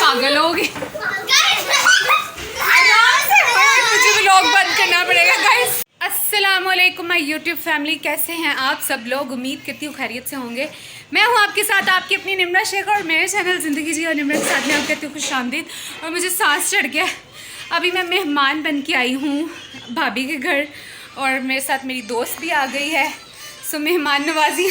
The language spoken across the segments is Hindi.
पागल होगी। मुझे व्लॉग बंद करना पड़ेगा गाइस। अस्सलामुअलैकुम माय यूट्यूब फैमिली, कैसे हैं आप सब लोग? उम्मीद करती हूँ खैरियत से होंगे। मैं हूँ आपके साथ आपकी अपनी निम्रा शेख और मेरे चैनल ज़िंदगी जी और निम्रा के साथ में आप कहती हूँ खुशामदीद। और मुझे सांस चढ़ गया। अभी मैं मेहमान बन के आई हूँ भाभी के घर और मेरे साथ मेरी दोस्त भी आ गई है। सो मेहमान नवाजी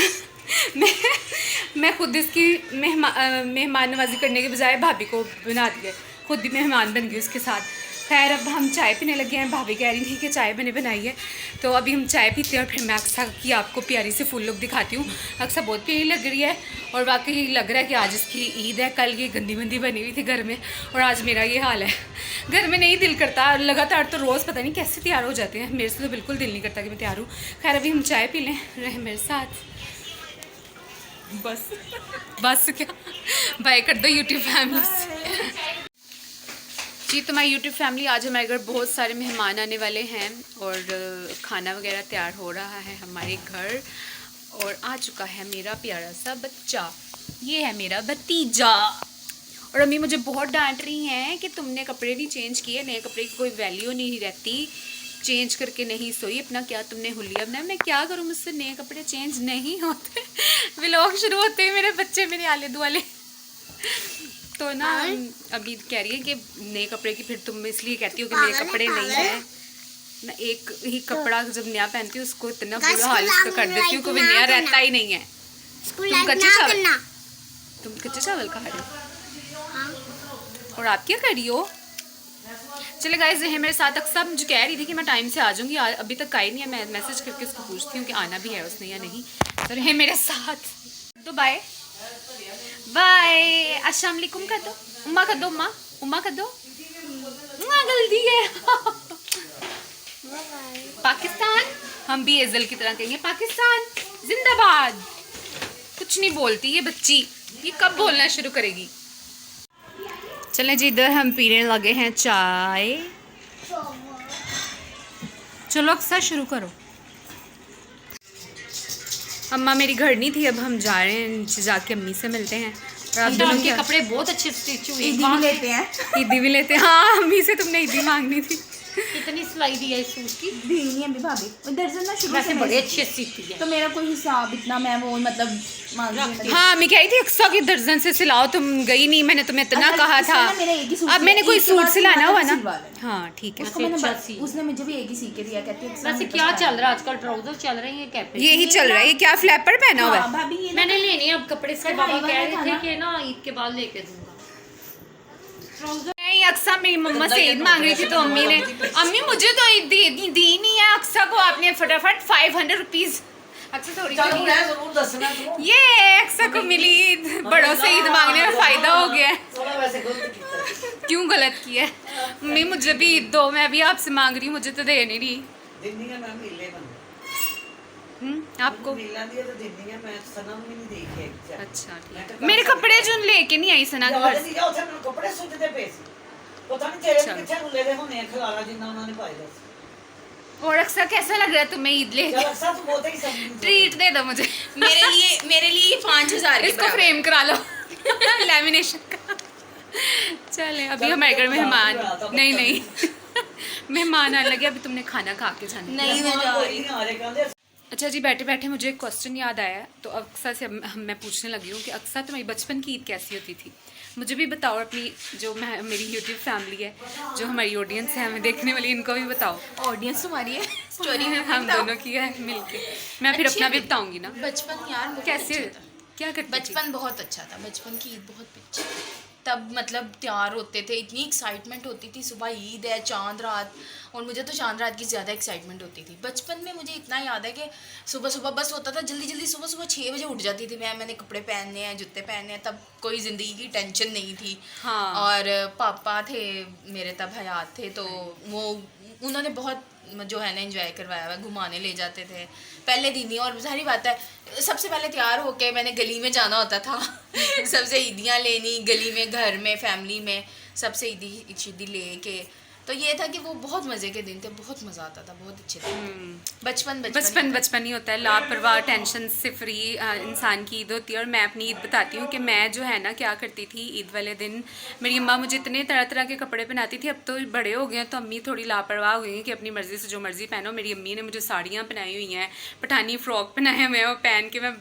मैं खुद इसकी मेहमान नवाजी करने के बजाय भाभी को बना दिया, खुद भी मेहमान बन गई उसके साथ। खैर अब हम चाय पीने लगे हैं। भाभी कह रही थी कि चाय मैंने बनाई है, तो अभी हम चाय पीते हैं और फिर मैं अक्सा की आपको प्यारी से फुल लुक दिखाती हूँ। अक्सा बहुत प्यारी लग रही है और वाकई लग रहा है कि आज इसकी ईद है। कल ये गंदी मंदी बनी हुई थी घर में और आज मेरा ये हाल है। घर में नहीं दिल करता, लगातार तो रोज़ पता नहीं कैसे तैयार हो जाते हैं। मेरे से तो बिल्कुल दिल नहीं करता कि मैं तैयार हूँ। खैर अभी हम चाय पी लें, रहे मेरे साथ। बस क्या बाय कर दो यूट्यूब फैमिली से। जी तो हमारी यूट्यूब फैमिली, आज हमारे घर बहुत सारे मेहमान आने वाले हैं और खाना वगैरह तैयार हो रहा है हमारे घर। और आ चुका है मेरा प्यारा सा बच्चा, ये है मेरा भतीजा। और अम्मी मुझे बहुत डांट रही हैं कि तुमने कपड़े नहीं चेंज किए, नए कपड़े की कोई वैल्यू नहीं रहती, चेंज करके नहीं सोई अपना, क्या तुमने हुलिया बनाया। मैं क्या करूँ, मुझसे नए कपड़े चेंज नहीं होते। व्लॉग शुरू होते ही मेरे बच्चे मेरे आले दुआले तो ना अभी कह रही है कि नए कपड़े की, फिर तुम इसलिए कहती हो कि मेरे कपड़े नहीं है ना। एक ही कपड़ा जब नया पहनती हूँ उसको इतना बुरा हाल उसका कर देती हूँ कि वो नया रहता ही नहीं है। तुम कच्चे चावल खा रहे हो और आप क्या कर रही हो? चले गाइस, रहे मेरे साथ। अक्सर मुझे कह रही थी कि मैं टाइम से आ जाऊंगी, अभी तक आई नहीं है। मैं मैसेज करके उसको पूछती हूँ कि आना भी है उसने या नहीं। तो रहे मेरे साथ। तो बाय बाय, अस्सलाम वालेकुम कर दो, उम्मा कर दो, उम्मा कर दो, गलती है। पाकिस्तान, हम भी एजल की तरह कहेंगे पाकिस्तान जिंदाबाद। कुछ नहीं बोलती ये बच्ची, ये कब बोलना शुरू करेगी? चलें जी, इधर हम पीने लगे हैं चाय। चलो अक्सर शुरू करो। अम्मा मेरी घर नहीं थी, अब हम जा रहे हैं नीचे, जाके अम्मी से मिलते हैं। और आप दोनों के कपड़े बहुत अच्छे स्टिच हुए, ईदी भी लेते हैं। ईदी भी लेते हैं, हाँ अम्मी से तुमने ईदी मांगनी थी। कितनी सिलाई दी है इस सूट की? दी नहीं है भाभी, दर्जन ना शुरू से बड़े अच्छे सीती है, तो मेरा कोई हिसाब इतना मैं वो मतलब हाँ मैं कह रही थी अक्सा की दर्जन से सिलाओ, तुम गई नहीं। मैंने तुम्हें इतना कहा था। अब मैंने कोई सूट सिलाना हुआ ना। हाँ ठीक है, उसने मुझे भी एक ही सी के दिया। कहती है वैसे क्या चल रहा है आजकल? ट्राउजर चल रहे हैं, कैपरी यही चल रहा है। ये क्या फ्लैपर पहना हुआ है? भाभी मैंने लेनी है अब कपड़े। इसके बाबा कह रहे थे कि ना ईद के बाद लेके दूंगा ट्राउजर। नहीं, अक्सा मेरी मम्मा से ईद मांग रही थी तो अम्मी ने, अम्मी मुझे तो ईद दी नहीं है। अक्सा को आपने फटाफट 500 रुपीज अक्सा थोड़ी जरूर दसना तुम। ये अक्सा को मिली ईद, बड़ों से ईद मांगने में फायदा हो गया है। क्यों गलत किया है? मम्मी मुझे भी ईद दो, मैं भी आपसे मांग रही हूँ, मुझे तो दे नहीं रही। आपको अच्छा ठीक है। मेरे कपड़े जो लेके नहीं आई सना के घर से। और अक्सर कैसा लग रहा है तुम्हें ईद लेके? ट्रीट दे दो मुझे। मेरे लिए 5000 इसको फ्रेम करा लो लैमिनेशन का। चले अभी हमारे घर मेहमान नहीं मेहमान आने लगे। अभी तुमने खाना खा के जाना? नहीं मैं जा रही। अच्छा जी, बैठे बैठे मुझे एक क्वेश्चन याद आया, तो अक्सा से मैं पूछने लगी हूँ कि अक्सा तुम्हारी बचपन की ईद कैसी होती थी? मुझे भी बताओ, अपनी जो मेरी यूट्यूब फैमिली है, जो हमारी ऑडियंस है हमें देखने वाली, इनको भी बताओ। ऑडियंस तुम्हारी है, स्टोरी में हम दोनों की है मिलके। मैं फिर अपना भी बताऊंगी ना। बचपन यार कैसे क्या करती थी? बचपन बहुत अच्छा था। बचपन की ईद बहुत अच्छी थी। तब मतलब तैयार होते थे, इतनी एक्साइटमेंट होती थी। सुबह ईद है, चांद रात, और मुझे तो चांद रात की ज़्यादा एक्साइटमेंट होती थी। बचपन में मुझे इतना याद है कि सुबह सुबह बस होता था, जल्दी जल्दी सुबह 6 बजे उठ जाती थी मैंने कपड़े पहनने हैं, जूते पहनने हैं। तब कोई ज़िंदगी की टेंशन नहीं थी। हाँ। और पापा थे मेरे तब हयात थे, तो वो उन्होंने बहुत जो है ना एंजॉय करवाया हुआ, घुमाने ले जाते थे पहले दिन ही। और सारी बात है, सबसे पहले तैयार होके मैंने गली में जाना होता था सबसे ईदियाँ लेनी गली में, घर में, फैमिली में, सबसे ईदी ले के तो ये था कि वो बहुत मज़े के दिन थे, बहुत मज़ा आता था, बहुत अच्छे थे। बचपन बचपन ही होता है, लापरवाह टेंशन से फ्री इंसान की ईद होती है। और मैं अपनी ईद बताती हूँ कि मैं जो है ना क्या करती थी ईद वाले दिन, मेरी अम्मा मुझे इतने तरह तरह के कपड़े पहनाती थी। अब तो बड़े हो गए हैं तो अम्मी थोड़ी लापरवाह हो गई हैं कि अपनी मर्ज़ी से जो मर्ज़ी पहनो। मेरी अम्मी ने मुझे साड़ियाँ पहनाई हुई हैं, पठानी फ्रॉक पहनाए हुए हैं, वो पहन के मैं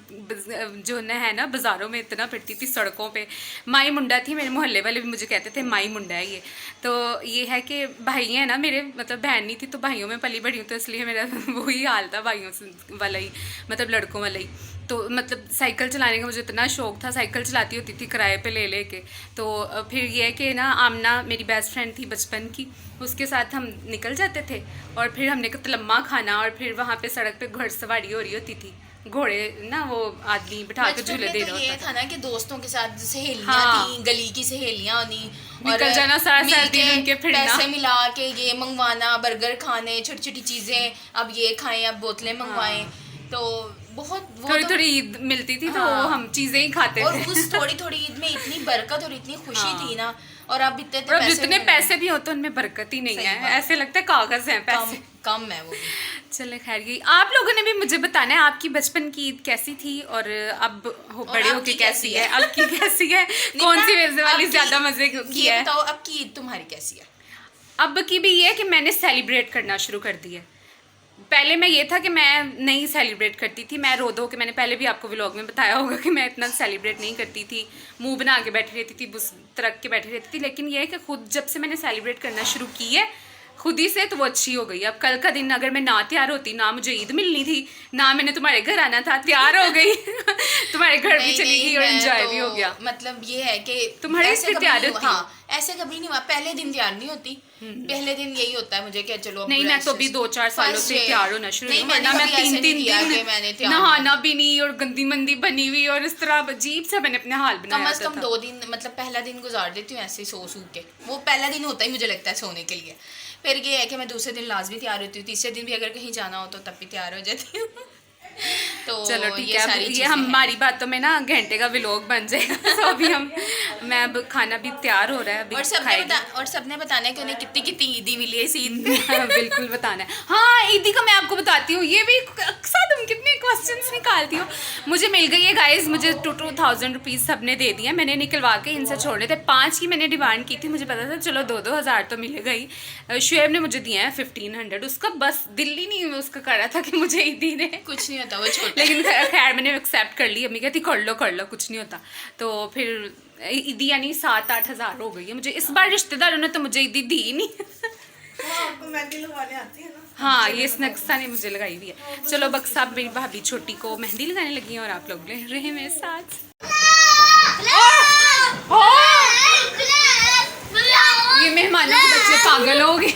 जो है ना बाज़ारों में इतना फिरती थी, सड़कों पर। माई मुंडा थी, मेरे मोहल्ले वाले भी मुझे कहते थे माई मुंडा है ये। तो ये है कि भाई हैं ना मेरे, मतलब बहन नहीं थी तो भाइयों में पली बड़ी हूँ, तो इसलिए मेरा वही हाल था भाइयों वाला ही, मतलब लड़कों वाला ही। तो मतलब साइकिल चलाने का मुझे इतना शौक था, साइकिल चलाती होती थी किराए पे ले के। तो फिर ये है कि ना आमना मेरी बेस्ट फ्रेंड थी बचपन की, उसके साथ हम निकल जाते थे और फिर हमने कतलम्मा खाना, और फिर वहाँ पे सड़क पे घुड़सवारी हो रही होती थी, घोड़े ना वो आदमी बिठा के झूले दे रहा होता ये था। था ना कि दोस्तों के साथ सहेलियां थी, गली की सहेलियां होनी, निकल जाना सारा दिन उनके फिरना, पैसे मिला के ये मंगवाना, बर्गर खाने, छोटी छोटी चीजें, अब ये खाएं, अब बोतलें मंगवाएं। तो बहुत थोड़ी ईद मिलती थी तो हम चीजें ही खाते और थे। उस थोड़ी ईद में इतनी बरकत और इतनी खुशी थी ना। और अब जितने पैसे भी हो तो उनमें बरकत ही नहीं है, ऐसे लगता है कागज हैं पैसे, कम है वो। चले खैर, ये आप लोगों ने भी मुझे बताना है आपकी बचपन की ईद कैसी थी और अब बड़े होके कैसी है, अब की कैसी है, कौन सी वजह वाली ज्यादा मजे की है। बताओ अब की ईद तुम्हारी कैसी है? अब की भी ये है कि मैंने सेलिब्रेट करना शुरू कर दिया। पहले मैं ये था कि मैं नहीं सेलिब्रेट करती थी, मैं रो धो के, मैंने पहले भी आपको व्लॉग में बताया होगा कि मैं इतना सेलिब्रेट नहीं करती थी, मुंह बना के बैठी रहती थी, बुस तरक के बैठी रहती थी। लेकिन ये है कि खुद जब से मैंने सेलिब्रेट करना शुरू की है खुद ही से, तो वो अच्छी हो गई। अब कल का दिन अगर मैं ना तैयार होती, ना मुझे ईद मिलनी थी, ना मैंने तुम्हारे घर आना था, तैयार हो गई तुम्हारे घर भी चली गई और एंजॉय भी हो गया। मतलब ये है कि तुम्हारी तैयार होती। हाँ, ऐसे कभी नहीं हुआ, पहले दिन तैयार नहीं होती। पहले दिन यही होता है मुझे कि चलो नहीं, मैं तो भी 2-4 सालों से तैयार होना शुरू हुई, वरना मैं 3 दिन नहाना भी नहीं और गंदी मंदी बनी हुई और इस तरह अजीब सा मैंने अपने हाल बनाया। कम से कम 2 दिन, मतलब पहला दिन गुजार देती हूँ ऐसे सो के, वो पहला दिन होता ही मुझे लगता है सोने के लिए। फिर ये है कि मैं दूसरे दिन लाजमी तैयार होती हूँ, तीसरे दिन भी अगर कहीं जाना हो तो तब भी तैयार हो जाती हूँ। तो चलो ठीक है, ये हमारी बातों में ना घंटे का व्लॉग बन जाएगा। तो अभी मैं अब खाना भी तैयार हो रहा है, अभी और सबने बताना है कि उन्हें कितनी कितनी ईदी मिली है इस ईद में। बिल्कुल बताना है। हाँ, ईदी का मैं आपको बताती हूँ, ये भी अक्सर तुम कितने क्वेश्चंस निकालती हो। मुझे मिल गई है गाइस, मुझे 2,000 रुपीज़ सबने दे दिए, मैंने निकलवा के इनसे छोड़ने थे। 5 की मैंने डिमांड की थी, मुझे पता था चलो 2-2 हज़ार तो मिलेगा ही। शुएब ने मुझे दिए हैं 1500, उसका बस दिल ही नहीं उसका कर रहा था कि मुझे ईदी दे, कुछ नहीं होता वो छोटा। लेकिन खैर मैंने एक्सेप्ट कर ली, अम्मी कहती कर लो कुछ नहीं होता। तो फिर ईदी यानी 7-8 हज़ार हो गई है मुझे इस बार। रिश्तेदारों ने तो मुझे ईदी दी ही नहीं। आपको मेहंदी लगवाने आती है ना? हाँ, ये स्नक्सा ने मुझे लगाई हुई है। चलो बक्सा, मेरी भाभी छोटी को मेहंदी लगाने लगी है और आप लोग रहे हैं मेरे साथ। ये मेहमानों के बच्चे पागल हो गए,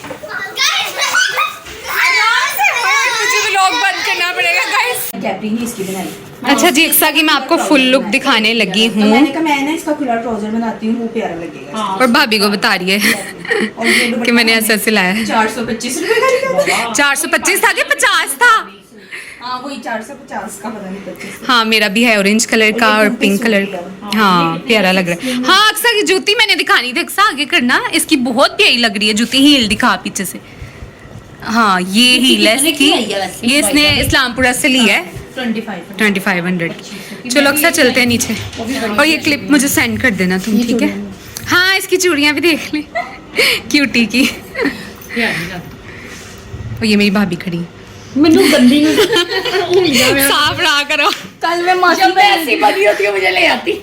मुझे व्लॉग बंद करना पड़ेगा गाइस। कैपरी ही इसकी बनाई। अच्छा जी, जैसा कि मैं आपको फुल लुक दिखाने लगी हूँ, मैंने कहा मैं ना इसका खुला ट्राउजर बनाती हूँ, वो प्यारा लगेगा। और भाभी को बता रही है कि मैंने ऐसा सिलाया है। 425 रुपए 425 था कि 50 था? हाँ वही 450 का, पता नहीं 25। हाँ, मेरा भी है ऑरेंज कलर का और पिंक कलर। हाँ, प्यारा लग रहा है। हाँ, अक्सर की जूती मैंने दिखानी थी, अक्सर आगे करना, इसकी बहुत प्यारी लग रही है जूती। हील दिखा पीछे से। हाँ, ये हील है इसकी, ये इसने इस्लामपुरा से ली है 2500। चलो अक्सर चलते हैं नीचे, और ये क्लिप मुझे सेंड कर देना तुम, ठीक है? हाँ, इसकी चूड़ियाँ भी देख ले क्यूटी की। और ये मेरी भाभी खड़ी, मैनू गंदी साफ रहा करो। कल मैं मासी जब मैं ऐसी बनी होती है मुझे ले आती है।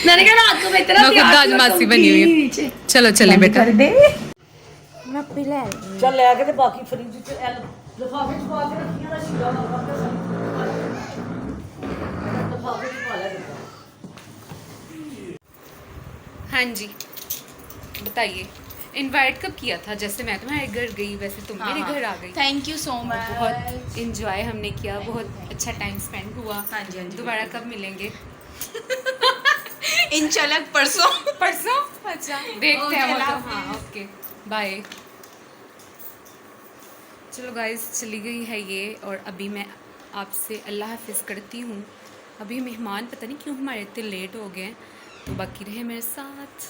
मैंने कहा रात को मैं इतना मैं खुद आज मासी बनी हुई है। चलो चले बेटा। चल ले आके ते बाकी फ्रिज च लिफाफे च पा के रखियां दा शीरा लगा के लिफाफे च पा ले। हाँ जी, बताइए, इनवाइट कब किया था? जैसे मैं तुम्हारे घर गई वैसे तुम मेरे घर आ गई। Thank you so much. बहुत इंजॉय हमने किया, बहुत अच्छा टाइम स्पेंड हुआ। हाँ जी, हाँ जी। दोबारा कब मिलेंगे? इंशाल्लाह परसों। परसों? अच्छा, देखते हैं वो तो। हाफिज़। हाँ, ओके, बाय। चलो गाइस, चली गई है ये, और अभी मैं आपसे अल्लाह हाफिज़ करती हूँ। अभी मेहमान पता नहीं क्यों हमारे इतने लेट हो गए, तो बाकी रहे मेरे साथ।